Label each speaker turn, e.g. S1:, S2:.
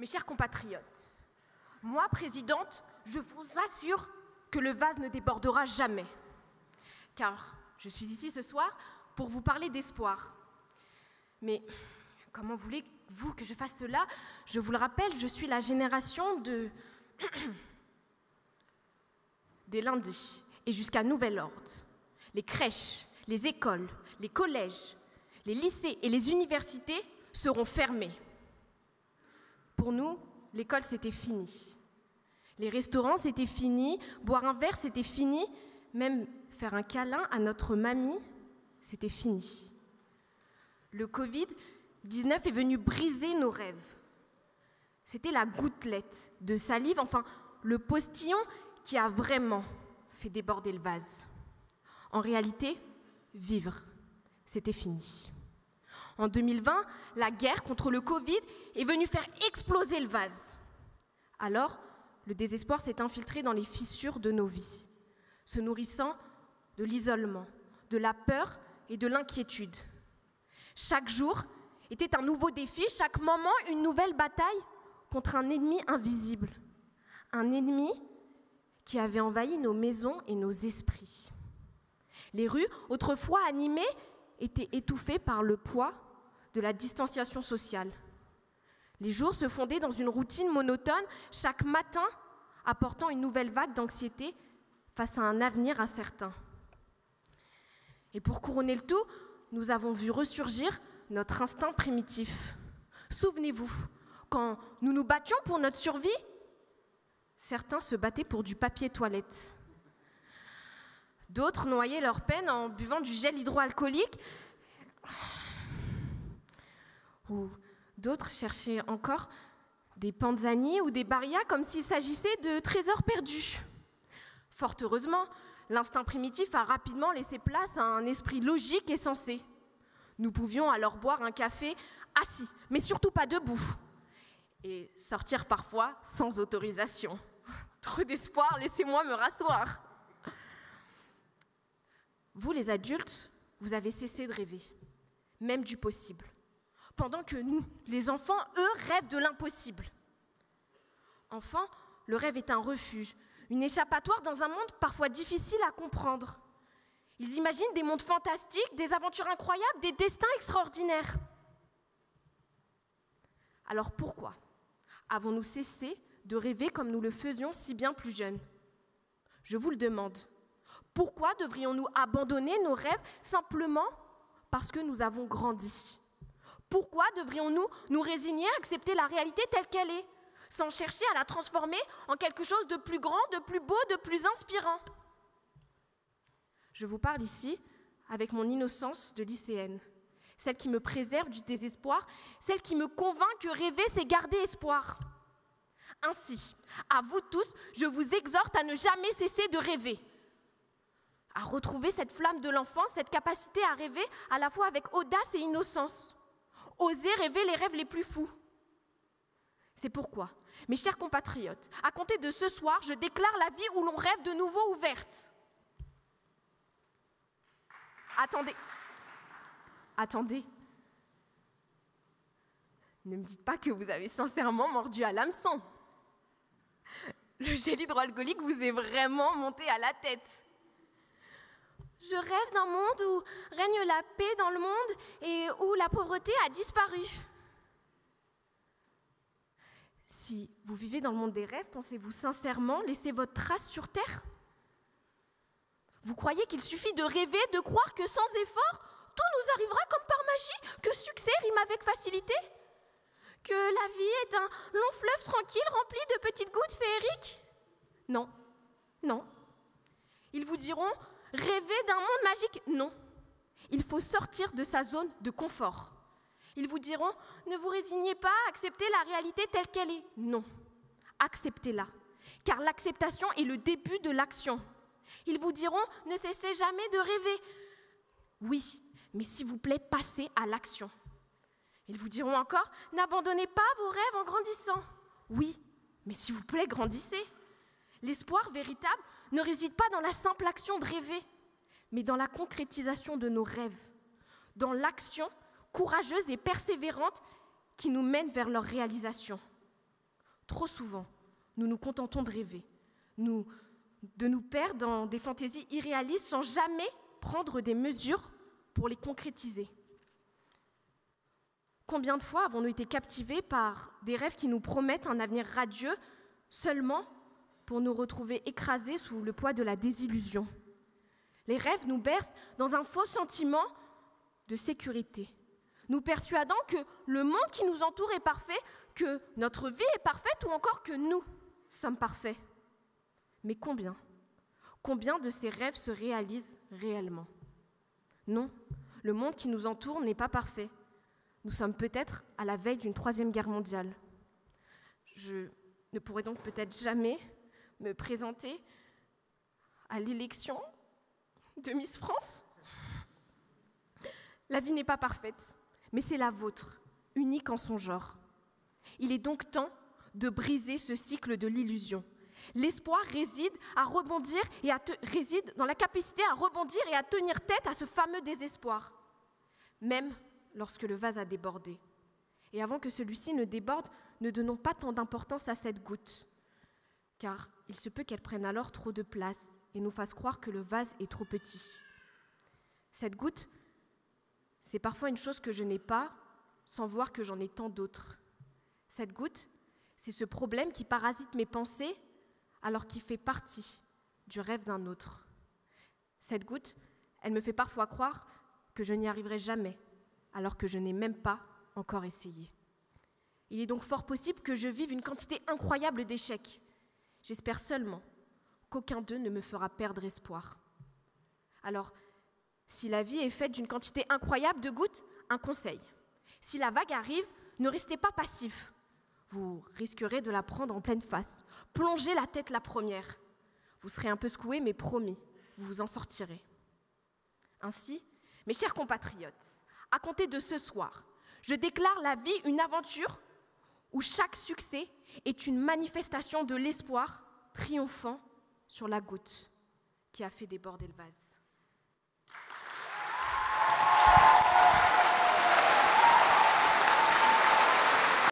S1: Mes chers compatriotes, moi, présidente, je vous assure que le vase ne débordera jamais. Car je suis ici ce soir pour vous parler d'espoir. Mais comment voulez-vous que je fasse cela? Je vous le rappelle, je suis la génération des lundis et jusqu'à nouvel ordre. Les crèches, les écoles, les collèges, les lycées et les universités seront fermés. Pour nous, l'école, c'était fini. Les restaurants, c'était fini. Boire un verre, c'était fini. Même faire un câlin à notre mamie, c'était fini. Le Covid-19 est venu briser nos rêves. C'était la gouttelette de salive, enfin, le postillon qui a vraiment fait déborder le vase. En réalité, vivre, c'était fini. En 2020, la guerre contre le Covid est venue faire exploser le vase. Alors, le désespoir s'est infiltré dans les fissures de nos vies, se nourrissant de l'isolement, de la peur et de l'inquiétude. Chaque jour était un nouveau défi, chaque moment une nouvelle bataille contre un ennemi invisible. Un ennemi qui avait envahi nos maisons et nos esprits. Les rues, autrefois animées, étaient étouffées par le poids de la distanciation sociale. Les jours se fondaient dans une routine monotone, chaque matin apportant une nouvelle vague d'anxiété face à un avenir incertain. Et pour couronner le tout, nous avons vu ressurgir notre instinct primitif. Souvenez-vous, quand nous nous battions pour notre survie, certains se battaient pour du papier toilette. D'autres noyaient leur peine en buvant du gel hydroalcoolique. Ou d'autres cherchaient encore des panzani ou des barias comme s'il s'agissait de trésors perdus. Fort heureusement, l'instinct primitif a rapidement laissé place à un esprit logique et sensé. Nous pouvions alors boire un café assis, mais surtout pas debout, et sortir parfois sans autorisation. Trop d'espoir, laissez-moi me rasseoir. Vous, les adultes, vous avez cessé de rêver, même du possible, pendant que nous, les enfants, eux, rêvent de l'impossible. Enfant, le rêve est un refuge, une échappatoire dans un monde parfois difficile à comprendre. Ils imaginent des mondes fantastiques, des aventures incroyables, des destins extraordinaires. Alors pourquoi avons-nous cessé de rêver comme nous le faisions si bien plus jeunes? Je vous le demande. Pourquoi devrions-nous abandonner nos rêves simplement parce que nous avons grandi? Pourquoi devrions-nous nous résigner à accepter la réalité telle qu'elle est, sans chercher à la transformer en quelque chose de plus grand, de plus beau, de plus inspirant? Je vous parle ici avec mon innocence de lycéenne, celle qui me préserve du désespoir, celle qui me convainc que rêver, c'est garder espoir. Ainsi, à vous tous, je vous exhorte à ne jamais cesser de rêver, à retrouver cette flamme de l'enfance, cette capacité à rêver à la fois avec audace et innocence. Oser rêver les rêves les plus fous. C'est pourquoi, mes chers compatriotes, à compter de ce soir, je déclare la vie où l'on rêve de nouveau ouverte. Attendez. Ne me dites pas que vous avez sincèrement mordu à l'hameçon. Le gel hydroalcoolique vous est vraiment monté à la tête. Je rêve d'un monde où règne la paix dans le monde et où la pauvreté a disparu. Si vous vivez dans le monde des rêves, pensez-vous sincèrement laisser votre trace sur Terre? Vous croyez qu'il suffit de rêver, de croire que sans effort, tout nous arrivera comme par magie, que succès rime avec facilité? Que la vie est un long fleuve tranquille rempli de petites gouttes féeriques? Non. Ils vous diront rêver d'un monde magique? Non. Il faut sortir de sa zone de confort. Ils vous diront ne vous résignez pas à accepter la réalité telle qu'elle est? Non. Acceptez-la, car l'acceptation est le début de l'action. Ils vous diront ne cessez jamais de rêver. Oui, mais s'il vous plaît, passez à l'action. Ils vous diront encore n'abandonnez pas vos rêves en grandissant. Oui, mais s'il vous plaît, grandissez. L'espoir véritable ne réside pas dans la simple action de rêver, mais dans la concrétisation de nos rêves, dans l'action courageuse et persévérante qui nous mène vers leur réalisation. Trop souvent, nous nous contentons de rêver, de nous perdre dans des fantaisies irréalistes sans jamais prendre des mesures pour les concrétiser. Combien de fois avons-nous été captivés par des rêves qui nous promettent un avenir radieux seulement pour nous retrouver écrasés sous le poids de la désillusion? Les rêves nous bercent dans un faux sentiment de sécurité, nous persuadant que le monde qui nous entoure est parfait, que notre vie est parfaite ou encore que nous sommes parfaits. Mais combien de ces rêves se réalisent réellement? Non, le monde qui nous entoure n'est pas parfait. Nous sommes peut-être à la veille d'une 3e guerre mondiale. Je ne pourrai donc peut-être jamais me présenter à l'élection de Miss France. La vie n'est pas parfaite, mais c'est la vôtre, unique en son genre. Il est donc temps de briser ce cycle de l'illusion. L'espoir réside dans la capacité à rebondir et à tenir tête à ce fameux désespoir, même lorsque le vase a débordé. Et avant que celui-ci ne déborde, ne donnons pas tant d'importance à cette goutte, car il se peut qu'elle prenne alors trop de place et nous fasse croire que le vase est trop petit. Cette goutte, c'est parfois une chose que je n'ai pas, sans voir que j'en ai tant d'autres. Cette goutte, c'est ce problème qui parasite mes pensées, alors qu'il fait partie du rêve d'un autre. Cette goutte, elle me fait parfois croire que je n'y arriverai jamais, alors que je n'ai même pas encore essayé. Il est donc fort possible que je vive une quantité incroyable d'échecs. J'espère seulement qu'aucun d'eux ne me fera perdre espoir. Alors, si la vie est faite d'une quantité incroyable de gouttes, un conseil. Si la vague arrive, ne restez pas passif. Vous risquerez de la prendre en pleine face. Plongez la tête la première. Vous serez un peu secoué, mais promis, vous vous en sortirez. Ainsi, mes chers compatriotes, à compter de ce soir, je déclare la vie une aventure où chaque succès est une manifestation de l'espoir triomphant sur la goutte qui a fait déborder le vase.